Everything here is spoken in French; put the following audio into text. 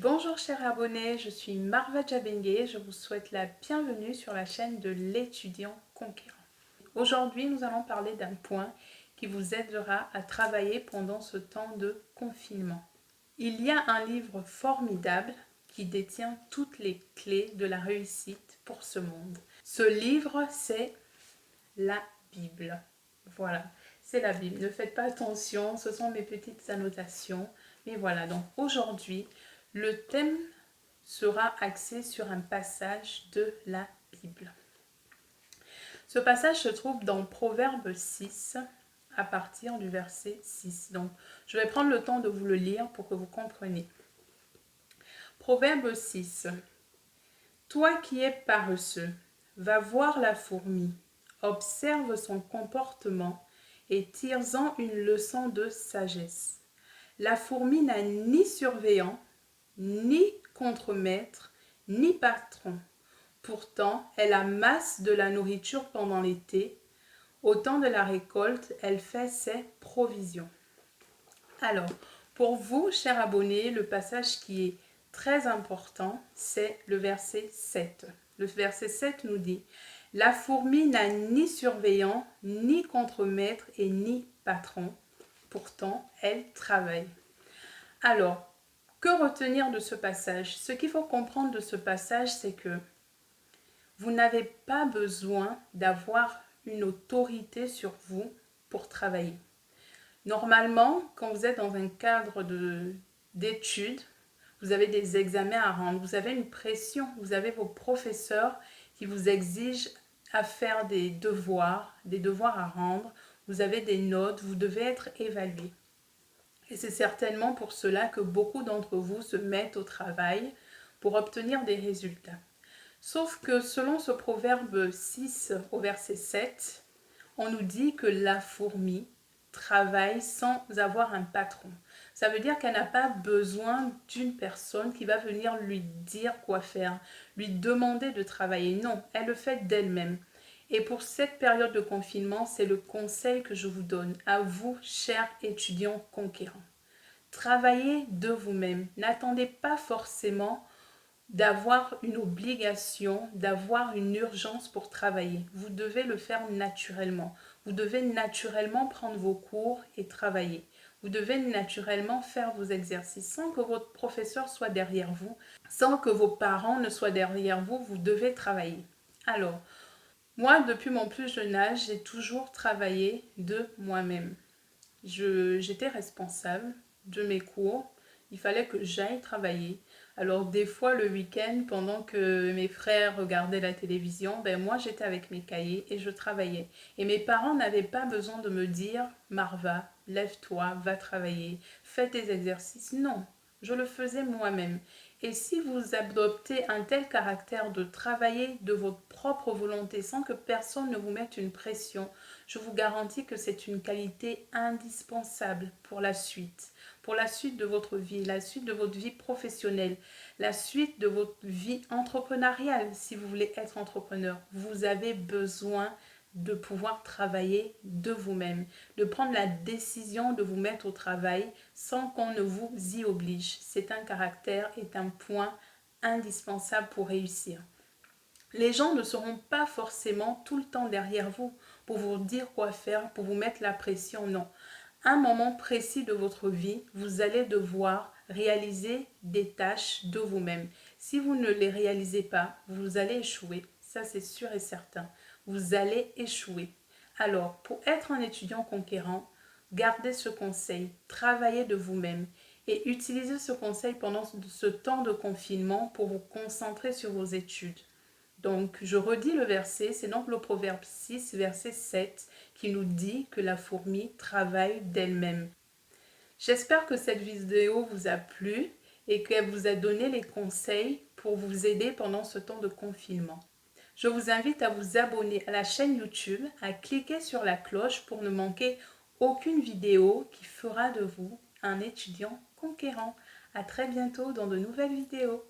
Bonjour chers abonnés, je suis Marva Djabengue, je vous souhaite la bienvenue sur la chaîne de l'étudiant conquérant. Aujourd'hui, nous allons parler d'un point qui vous aidera à travailler pendant ce temps de confinement. Il y a un livre formidable qui détient toutes les clés de la réussite pour ce monde. Ce livre, c'est la Bible. Voilà, c'est la Bible. Ne faites pas attention, ce sont mes petites annotations. Mais voilà, donc aujourd'hui, le thème sera axé sur un passage de la Bible. Ce passage se trouve dans Proverbe 6 à partir du verset 6. Donc, je vais prendre le temps de vous le lire pour que vous compreniez. Proverbe 6. Toi qui es paresseux, va voir la fourmi, observe son comportement et tire-en une leçon de sagesse. La fourmi n'a ni surveillant, ni contremaître, ni patron. Pourtant, elle amasse de la nourriture pendant l'été. Au temps de la récolte, elle fait ses provisions. Alors, pour vous, chers abonnés, le passage qui est très important, c'est le verset 7. Le verset 7 nous dit « La fourmi n'a ni surveillant, ni contremaître et ni patron. Pourtant, elle travaille. » Alors, que retenir de ce passage? Ce qu'il faut comprendre de ce passage, c'est que vous n'avez pas besoin d'avoir une autorité sur vous pour travailler. Normalement, quand vous êtes dans un cadre d'études, vous avez des examens à rendre, vous avez une pression, vous avez vos professeurs qui vous exigent à faire des devoirs à rendre, vous avez des notes, vous devez être évalué. Et c'est certainement pour cela que beaucoup d'entre vous se mettent au travail pour obtenir des résultats. Sauf que selon ce proverbe 6 au verset 7, on nous dit que la fourmi travaille sans avoir un patron. Ça veut dire qu'elle n'a pas besoin d'une personne qui va venir lui dire quoi faire, lui demander de travailler. Non, elle le fait d'elle-même. Et pour cette période de confinement, c'est le conseil que je vous donne à vous, chers étudiants conquérants. Travaillez de vous-même. N'attendez pas forcément d'avoir une obligation, d'avoir une urgence pour travailler. Vous devez le faire naturellement. Vous devez naturellement prendre vos cours et travailler. Vous devez naturellement faire vos exercices sans que votre professeur soit derrière vous, sans que vos parents ne soient derrière vous. Vous devez travailler. Alors, moi, depuis mon plus jeune âge, j'ai toujours travaillé de moi-même. J'étais responsable de mes cours. Il fallait que j'aille travailler. Alors des fois le week-end, pendant que mes frères regardaient la télévision, moi j'étais avec mes cahiers et je travaillais. Et mes parents n'avaient pas besoin de me dire « Marva, lève-toi, va travailler, fais tes exercices ». Non, je le faisais moi-même. Et si vous adoptez un tel caractère de travailler de votre propre volonté sans que personne ne vous mette une pression, je vous garantis que c'est une qualité indispensable pour la suite de votre vie, la suite de votre vie professionnelle, la suite de votre vie entrepreneuriale. Si vous voulez être entrepreneur, vous avez besoin de pouvoir travailler de vous-même, de prendre la décision de vous mettre au travail sans qu'on ne vous y oblige. C'est un caractère, est un point indispensable pour réussir. Les gens ne seront pas forcément tout le temps derrière vous pour vous dire quoi faire, pour vous mettre la pression, non. À un moment précis de votre vie, vous allez devoir réaliser des tâches de vous-même. Si vous ne les réalisez pas, vous allez échouer. Ça, c'est sûr et certain. Vous allez échouer. Alors, pour être un étudiant conquérant, gardez ce conseil. Travaillez de vous-même et utilisez ce conseil pendant ce temps de confinement pour vous concentrer sur vos études. Donc, je redis le verset, c'est donc le Proverbe 6, verset 7, qui nous dit que la fourmi travaille d'elle-même. J'espère que cette vidéo vous a plu et qu'elle vous a donné les conseils pour vous aider pendant ce temps de confinement. Je vous invite à vous abonner à la chaîne YouTube, à cliquer sur la cloche pour ne manquer aucune vidéo qui fera de vous un étudiant conquérant. À très bientôt dans de nouvelles vidéos.